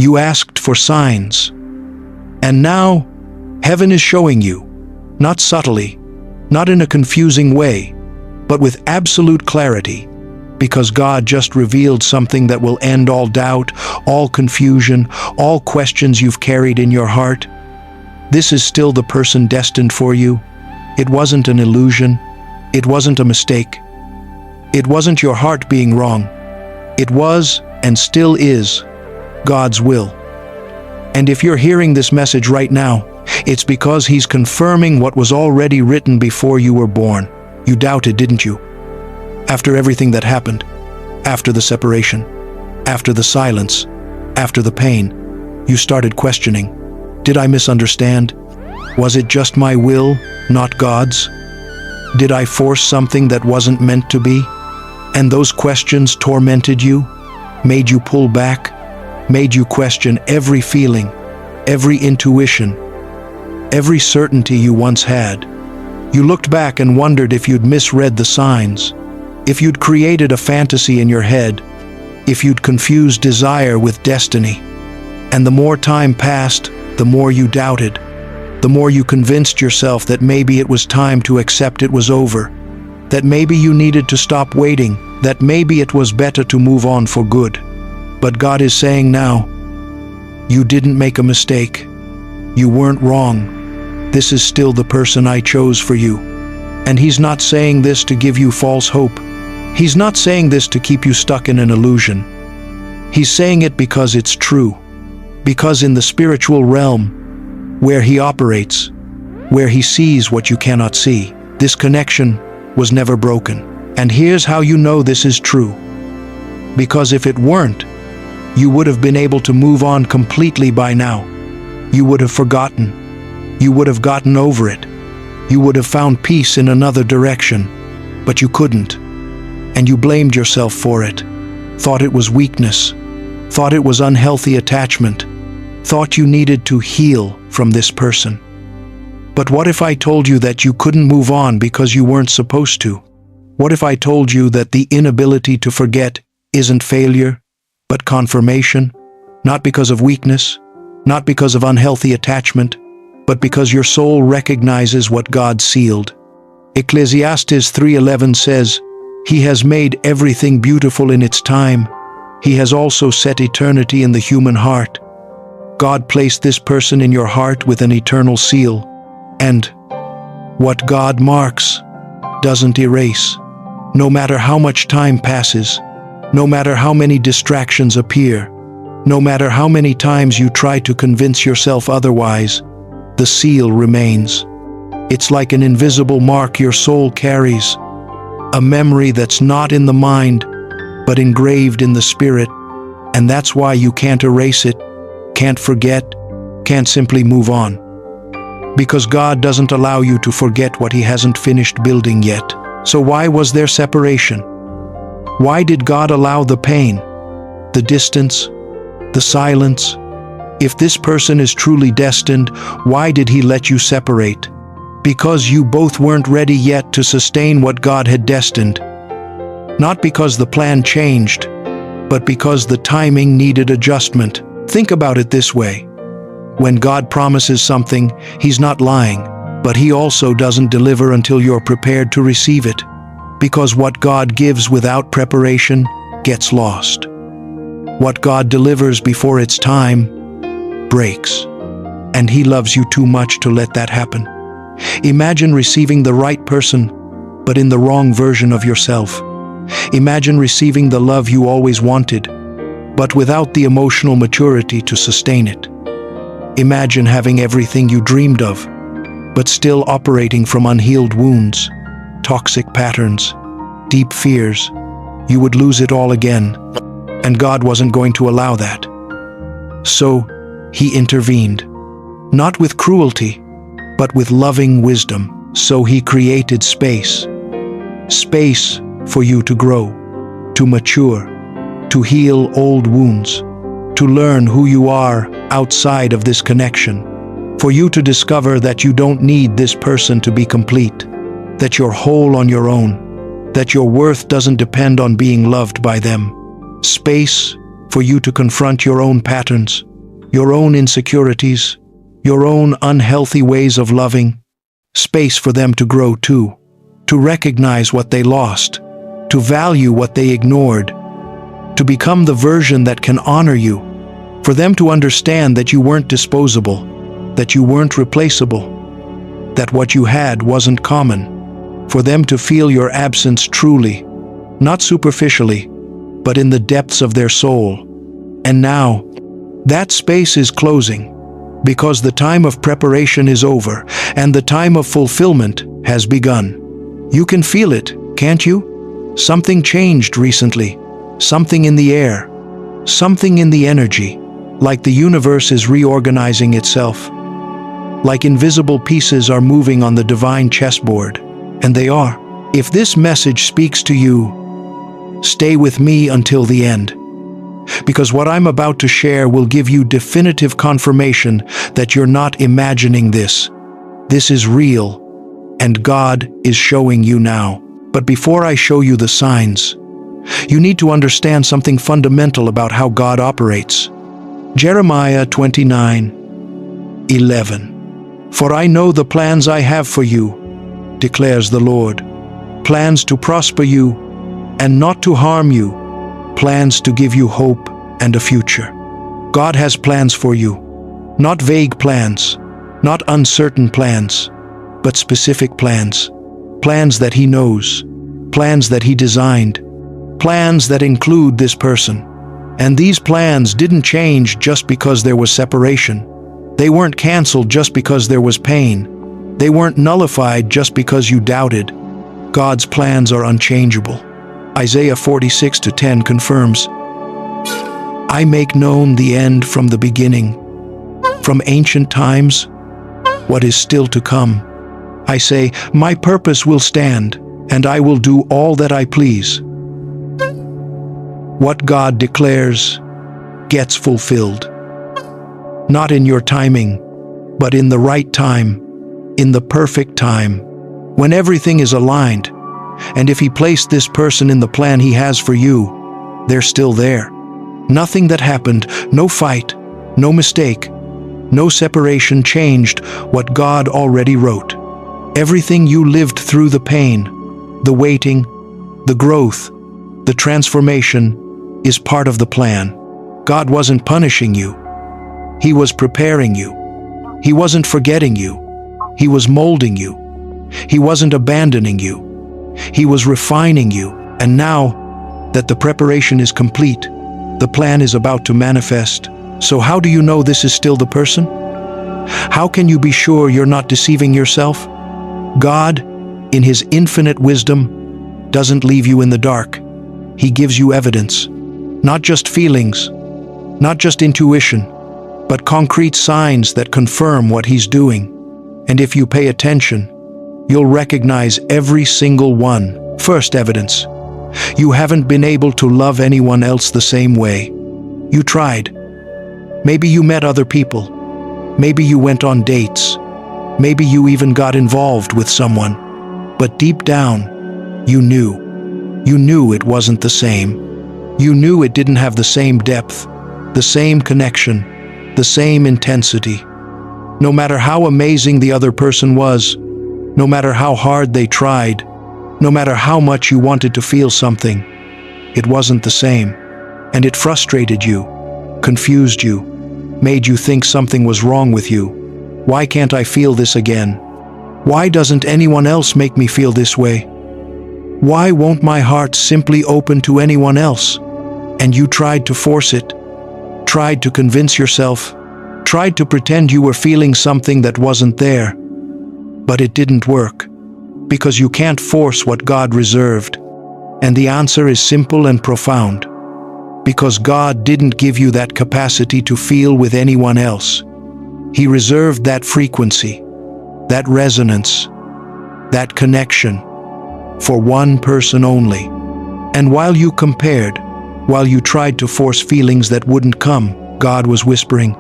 You asked for signs. And now, heaven is showing you, not subtly, not in a confusing way, but with absolute clarity, because God just revealed something that will end all doubt, all confusion, all questions you've carried in your heart. This is still the person destined for you. It wasn't an illusion. It wasn't a mistake. It wasn't your heart being wrong. It was, and still is, God's will. And if you're hearing this message right now, it's because He's confirming what was already written before you were born. You doubted, didn't you? After everything that happened, after the separation, after the silence, after the pain, you started questioning. Did I misunderstand? Was it just my will, not God's? Did I force something that wasn't meant to be? And those questions tormented you, made you pull back, made you question every feeling, every intuition, every certainty you once had. You looked back and wondered if you'd misread the signs, if you'd created a fantasy in your head, if you'd confused desire with destiny. And the more time passed, the more you doubted, the more you convinced yourself that maybe it was time to accept it was over, that maybe you needed to stop waiting, that maybe it was better to move on for good. But God is saying now, you didn't make a mistake. You weren't wrong. This is still the person I chose for you. And He's not saying this to give you false hope. He's not saying this to keep you stuck in an illusion. He's saying it because it's true. Because in the spiritual realm, where He operates, where He sees what you cannot see, this connection was never broken. And here's how you know this is true. Because if it weren't, you would have been able to move on completely by now. You would have forgotten. You would have gotten over it. You would have found peace in another direction. But you couldn't. And you blamed yourself for it. Thought it was weakness. Thought it was unhealthy attachment. Thought you needed to heal from this person. But what if I told you that you couldn't move on because you weren't supposed to? What if I told you that the inability to forget isn't failure, but confirmation? Not because of weakness, not because of unhealthy attachment, but because your soul recognizes what God sealed. Ecclesiastes 3:11 says, He has made everything beautiful in its time. He has also set eternity in the human heart. God placed this person in your heart with an eternal seal. And what God marks doesn't erase. No matter how much time passes, no matter how many distractions appear, no matter how many times you try to convince yourself otherwise, the seal remains. It's like an invisible mark your soul carries, a memory that's not in the mind, but engraved in the spirit. And that's why you can't erase it, can't forget, can't simply move on. Because God doesn't allow you to forget what He hasn't finished building yet. So why was there separation? Why did God allow the pain, the distance, the silence? If this person is truly destined, why did He let you separate? Because you both weren't ready yet to sustain what God had destined. Not because the plan changed, but because the timing needed adjustment. Think about it this way. When God promises something, He's not lying, but He also doesn't deliver until you're prepared to receive it. Because what God gives without preparation gets lost. What God delivers before its time breaks. And He loves you too much to let that happen. Imagine receiving the right person, but in the wrong version of yourself. Imagine receiving the love you always wanted, but without the emotional maturity to sustain it. Imagine having everything you dreamed of, but still operating from unhealed wounds, toxic patterns, deep fears. You would lose it all again, and God wasn't going to allow that. So He intervened, not with cruelty, but with loving wisdom. So He created space. Space for you to grow, to mature, to heal old wounds, to learn who you are outside of this connection, for you to discover that you don't need this person to be complete, that you're whole on your own, that your worth doesn't depend on being loved by them. Space for you to confront your own patterns, your own insecurities, your own unhealthy ways of loving, space for them to grow too, to recognize what they lost, to value what they ignored, to become the version that can honor you, for them to understand that you weren't disposable, that you weren't replaceable, that what you had wasn't common, for them to feel your absence truly, not superficially, but in the depths of their soul. And now, that space is closing, because the time of preparation is over, and the time of fulfillment has begun. You can feel it, can't you? Something changed recently, something in the air, something in the energy, like the universe is reorganizing itself, like invisible pieces are moving on the divine chessboard, and they are. If this message speaks to you, stay with me until the end, because what I'm about to share will give you definitive confirmation that you're not imagining this. This is real, and God is showing you now. But before I show you the signs, you need to understand something fundamental about how God operates. Jeremiah 29:11. For I know the plans I have for you, declares the Lord, plans to prosper you and not to harm you, plans to give you hope and a future. God has plans for you, not vague plans, not uncertain plans, but specific plans, plans that He knows, plans that He designed, plans that include this person. And these plans didn't change just because there was separation. They weren't canceled just because there was pain. They weren't nullified just because you doubted. God's plans are unchangeable. Isaiah 46:10 confirms, I make known the end from the beginning, from ancient times, what is still to come. I say, my purpose will stand, and I will do all that I please. What God declares gets fulfilled. Not in your timing, but in the right time, in the perfect time, when everything is aligned. And if He placed this person in the plan He has for you, they're still there. Nothing that happened, no fight, no mistake, no separation changed what God already wrote. Everything you lived through, the pain, the waiting, the growth, the transformation, is part of the plan. God wasn't punishing you. He was preparing you. He wasn't forgetting you. He was molding you. He wasn't abandoning you. He was refining you. And now that the preparation is complete, the plan is about to manifest. So how do you know this is still the person? How can you be sure you're not deceiving yourself? God, in His infinite wisdom, doesn't leave you in the dark. He gives you evidence. Not just feelings, not just intuition, but concrete signs that confirm what He's doing. And if you pay attention, you'll recognize every single one. First evidence: you haven't been able to love anyone else the same way. You tried. Maybe you met other people. Maybe you went on dates. Maybe you even got involved with someone. But deep down, you knew. You knew it wasn't the same. You knew it didn't have the same depth, the same connection, the same intensity. No matter how amazing the other person was, no matter how hard they tried, no matter how much you wanted to feel something, it wasn't the same. And it frustrated you, confused you, made you think something was wrong with you. Why can't I feel this again? Why doesn't anyone else make me feel this way? Why won't my heart simply open to anyone else? And you tried to force it, tried to convince yourself, tried to pretend you were feeling something that wasn't there. But it didn't work, because you can't force what God reserved. And the answer is simple and profound. Because God didn't give you that capacity to feel with anyone else. He reserved that frequency, that resonance, that connection for one person only. And while you compared, while you tried to force feelings that wouldn't come, God was whispering,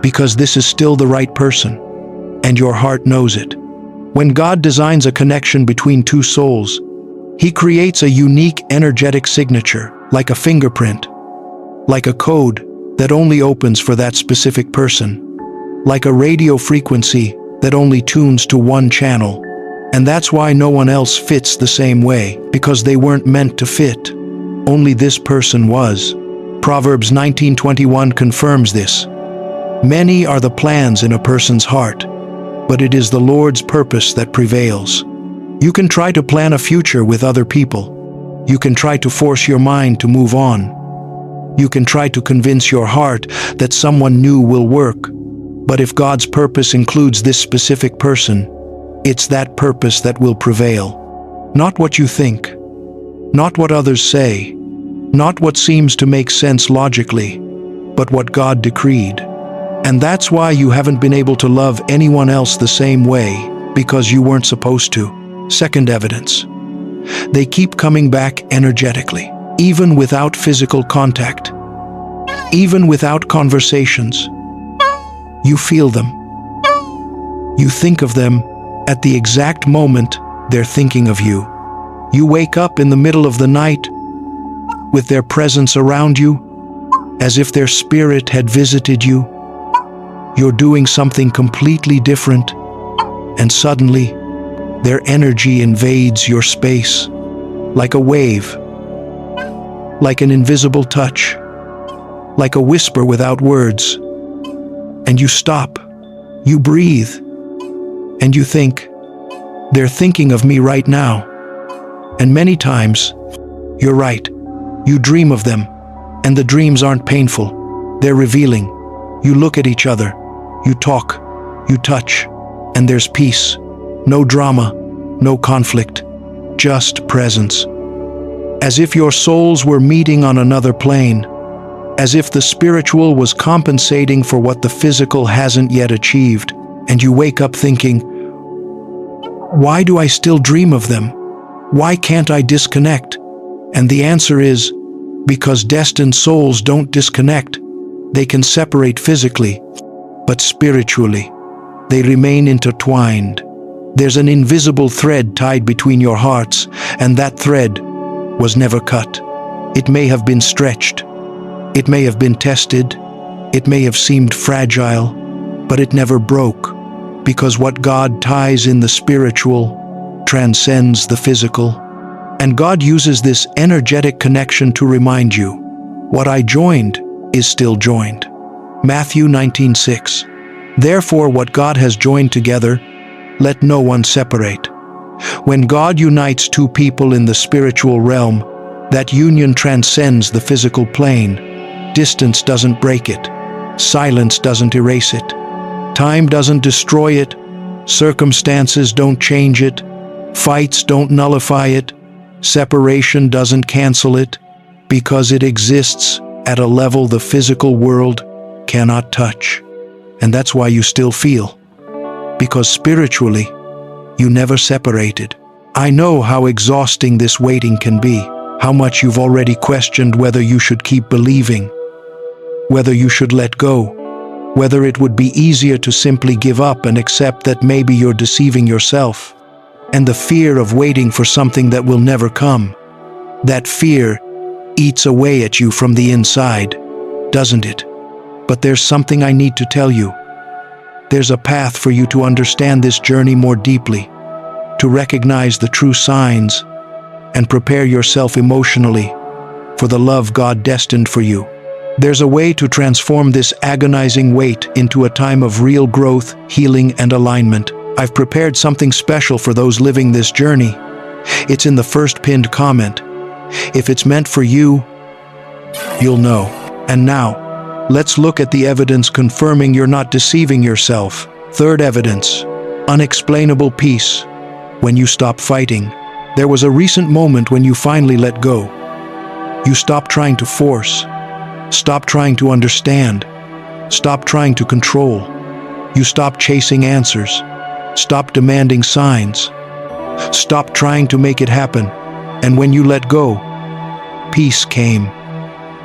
because this is still the right person, and your heart knows it. When God designs a connection between two souls, He creates a unique energetic signature, like a fingerprint, like a code that only opens for that specific person, like a radio frequency that only tunes to one channel. And that's why no one else fits the same way, because they weren't meant to fit. Only this person was. Proverbs 19:21 confirms this. Many are the plans in a person's heart, but it is the Lord's purpose that prevails. You can try to plan a future with other people. You can try to force your mind to move on. You can try to convince your heart that someone new will work. But if God's purpose includes this specific person, it's that purpose that will prevail. Not what you think, not what others say, not what seems to make sense logically, but what God decreed. And that's why you haven't been able to love anyone else the same way, because you weren't supposed to. Second evidence. They keep coming back energetically, even without physical contact, even without conversations. You feel them. You think of them at the exact moment they're thinking of you. You wake up in the middle of the night with their presence around you, as if their spirit had visited you. You're doing something completely different, and suddenly their energy invades your space, like a wave, like an invisible touch, like a whisper without words. And you stop, you breathe, and you think, they're thinking of me right now. And many times, you're right, you dream of them, and the dreams aren't painful, they're revealing. You look at each other, you talk, you touch, and there's peace. No drama, no conflict, just presence. As if your souls were meeting on another plane, as if the spiritual was compensating for what the physical hasn't yet achieved, and you wake up thinking, why do I still dream of them? Why can't I disconnect? And the answer is, because destined souls don't disconnect. They can separate physically, but spiritually, they remain intertwined. There's an invisible thread tied between your hearts, and that thread was never cut. It may have been stretched. It may have been tested. It may have seemed fragile, but it never broke, because what God ties in the spiritual transcends the physical. And God uses this energetic connection to remind you, what I joined is still joined. Matthew 19:6. Therefore, what God has joined together, let no one separate. When God unites two people in the spiritual realm, that union transcends the physical plane. Distance doesn't break it. Silence doesn't erase it. Time doesn't destroy it. Circumstances don't change it. Fights don't nullify it. Separation doesn't cancel it, because it exists at a level the physical world cannot touch. And that's why you still feel. Because spiritually, you never separated. I know how exhausting this waiting can be, how much you've already questioned whether you should keep believing, whether you should let go, whether it would be easier to simply give up and accept that maybe you're deceiving yourself. And the fear of waiting for something that will never come, that fear eats away at you from the inside, doesn't it? But there's something I need to tell you. There's a path for you to understand this journey more deeply, to recognize the true signs, and prepare yourself emotionally for the love God destined for you. There's a way to transform this agonizing wait into a time of real growth, healing, and alignment. I've prepared something special for those living this journey. It's in the first pinned comment. If it's meant for you, you'll know. And now, let's look at the evidence confirming you're not deceiving yourself. Third evidence, unexplainable peace. When you stop fighting, there was a recent moment when you finally let go. You stopped trying to force, stopped trying to understand, stopped trying to control. You stopped chasing answers, stopped demanding signs, stopped trying to make it happen. And when you let go, peace came.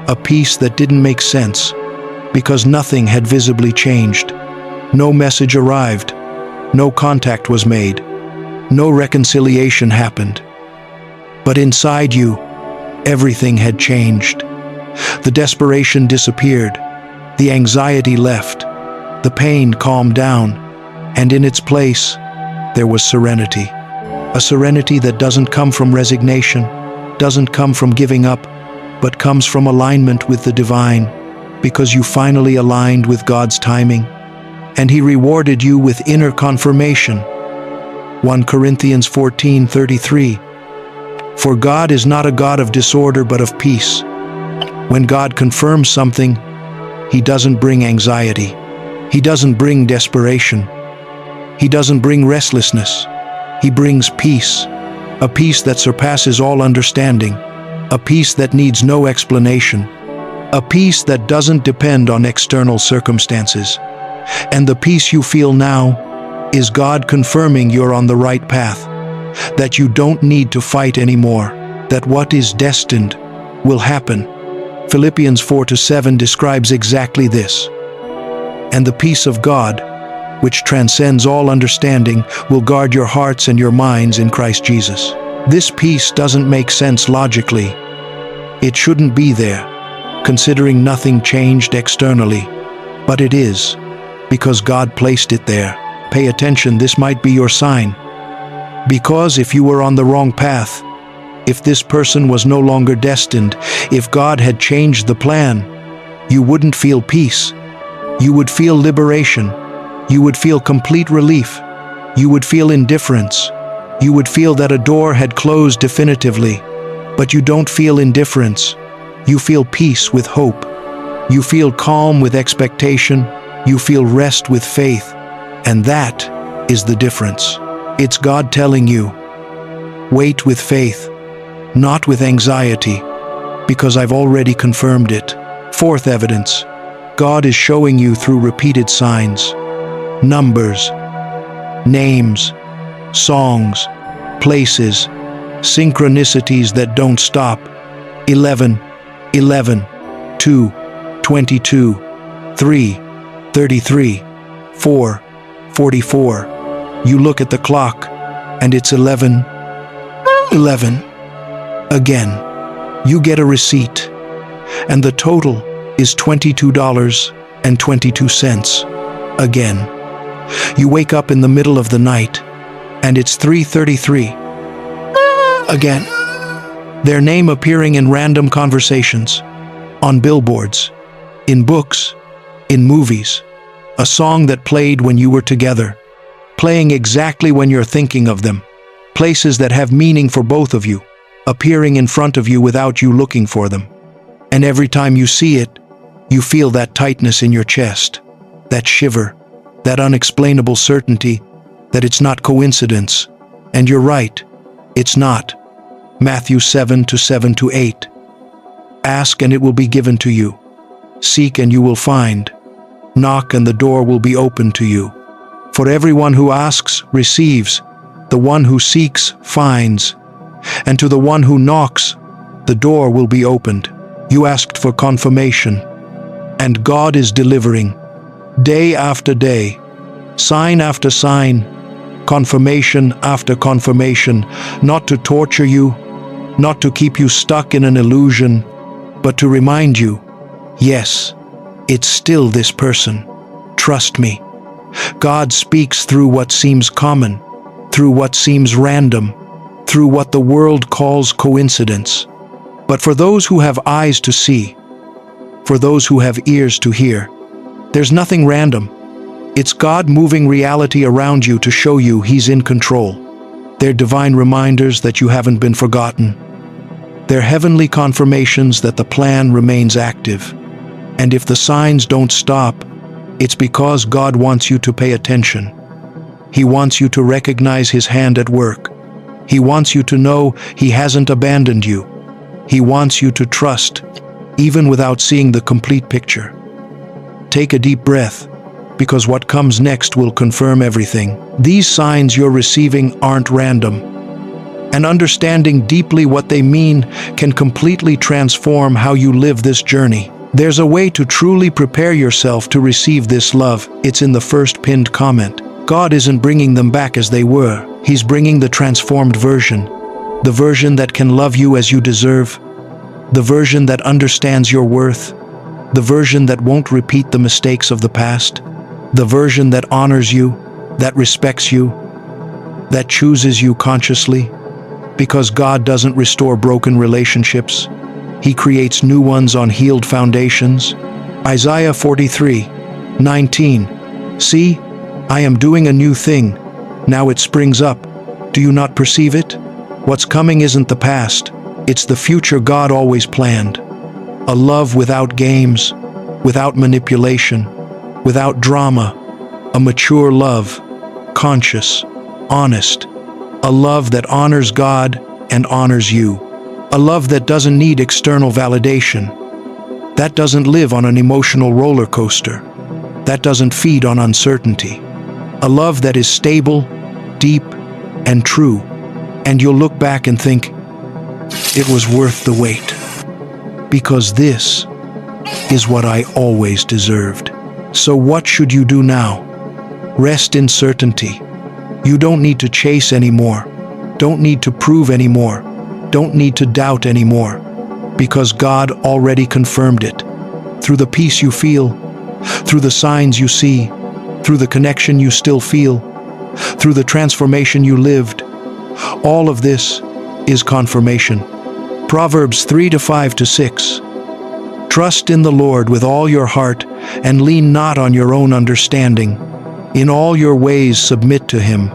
A peace that didn't make sense, because nothing had visibly changed. No message arrived, no contact was made, no reconciliation happened. But inside you, everything had changed. The desperation disappeared, The anxiety left, the pain calmed down, and in its place, there was serenity. A serenity that doesn't come from resignation, doesn't come from giving up, but comes from alignment with the divine, because you finally aligned with God's timing, and He rewarded you with inner confirmation. 1 Corinthians 14:33. For God is not a God of disorder but of peace. When God confirms something, He doesn't bring anxiety. He doesn't bring desperation. He doesn't bring restlessness. He brings peace, a peace that surpasses all understanding, a peace that needs no explanation, a peace that doesn't depend on external circumstances. And the peace you feel now is God confirming you're on the right path, that you don't need to fight anymore, that what is destined will happen. Philippians 4:7 describes exactly this. And the peace of God, which transcends all understanding, will guard your hearts and your minds in Christ Jesus. This peace doesn't make sense logically. It shouldn't be there, considering nothing changed externally. But it is, because God placed it there. Pay attention, this might be your sign. Because if you were on the wrong path, if this person was no longer destined, if God had changed the plan, you wouldn't feel peace. You would feel liberation. You would feel complete relief. You would feel indifference. You would feel that a door had closed definitively. But you don't feel indifference. You feel peace with hope. You feel calm with expectation. You feel rest with faith. And that is the difference. It's God telling you, wait with faith, not with anxiety, because I've already confirmed it. Fourth evidence, God is showing you through repeated signs, numbers, names, songs, places, synchronicities that don't stop. 11, 11, 2, 22, 3, 33, 4, 44. You look at the clock, and it's 11, 11. Again, you get a receipt, and the total is $22.22. Again, you wake up in the middle of the night, and it's 3:33. Again, their name appearing in random conversations, on billboards, in books, in movies, a song that played when you were together, playing exactly when you're thinking of them, places that have meaning for both of you, appearing in front of you without you looking for them. And every time you see it, you feel that tightness in your chest, that shiver, that unexplainable certainty that it's not coincidence. And you're right, it's not. Matthew 7:7-8. Ask and it will be given to you. Seek and you will find. Knock and the door will be opened to you. For everyone who asks receives, the one who seeks finds, and to the one who knocks, the door will be opened. You asked for confirmation, and God is delivering, day after day, sign after sign, confirmation after confirmation, not to torture you, not to keep you stuck in an illusion, but to remind you, yes, it's still this person. Trust me. God speaks through what seems common, through what seems random, through what the world calls coincidence. But for those who have eyes to see, for those who have ears to hear, there's nothing random. It's God moving reality around you to show you He's in control. They're divine reminders that you haven't been forgotten. They're heavenly confirmations that the plan remains active. And if the signs don't stop, it's because God wants you to pay attention. He wants you to recognize His hand at work. He wants you to know He hasn't abandoned you. He wants you to trust, even without seeing the complete picture. Take a deep breath, because what comes next will confirm everything. These signs you're receiving aren't random. And understanding deeply what they mean can completely transform how you live this journey. There's a way to truly prepare yourself to receive this love. It's in the first pinned comment. God isn't bringing them back as they were. He's bringing the transformed version. The version that can love you as you deserve. The version that understands your worth. the version that won't repeat the mistakes of the past, the version that honors you, that respects you, that chooses you consciously. Because God doesn't restore broken relationships, He creates new ones on healed foundations. Isaiah 43:19. See, I am doing a new thing. Now it springs up. Do you not perceive it? What's coming isn't the past. It's the future God always planned. A love without games, without manipulation, without drama. A mature love, conscious, honest. A love that honors God and honors you. A love that doesn't need external validation. That doesn't live on an emotional roller coaster. That doesn't feed on uncertainty. A love that is stable, deep, and true. And you'll look back and think, it was worth the wait. Because this is what I always deserved. So what should you do now? Rest in certainty. You don't need to chase anymore. Don't need to prove anymore. Don't need to doubt anymore. Because God already confirmed it. Through the peace you feel, through the signs you see, through the connection you still feel, through the transformation you lived. All of this is confirmation. Proverbs 3:5-6. Trust in the Lord with all your heart and lean not on your own understanding. In all your ways submit to Him,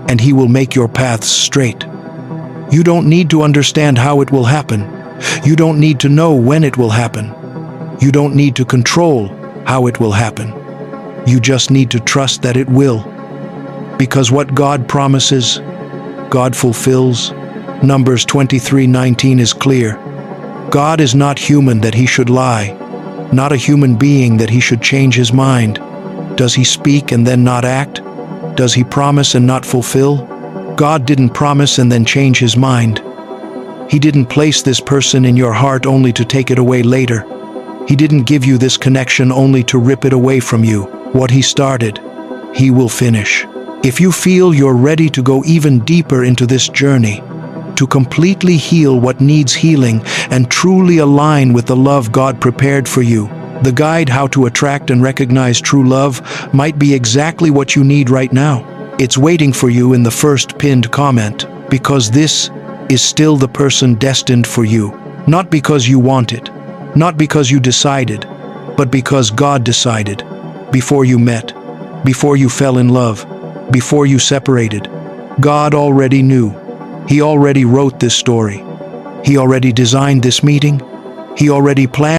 and He will make your paths straight. You don't need to understand how it will happen. You don't need to know when it will happen. You don't need to control how it will happen. You just need to trust that it will. Because what God promises, God fulfills. Numbers 23:19 is clear. God is not human that He should lie, not a human being that He should change His mind. Does He speak and then not act? Does He promise and not fulfill? God didn't promise and then change His mind. He didn't place this person in your heart only to take it away later. He didn't give you this connection only to rip it away from you. What He started, He will finish. If you feel you're ready to go even deeper into this journey, to completely heal what needs healing and truly align with the love God prepared for you, the guide How to Attract and Recognize True Love might be exactly what you need right now. It's waiting for you in the first pinned comment, because this is still the person destined for you. Not because you want it, not because you decided, but because God decided. Before you met, before you fell in love, before you separated, God already knew. He already wrote this story. He already designed this meeting. He already planned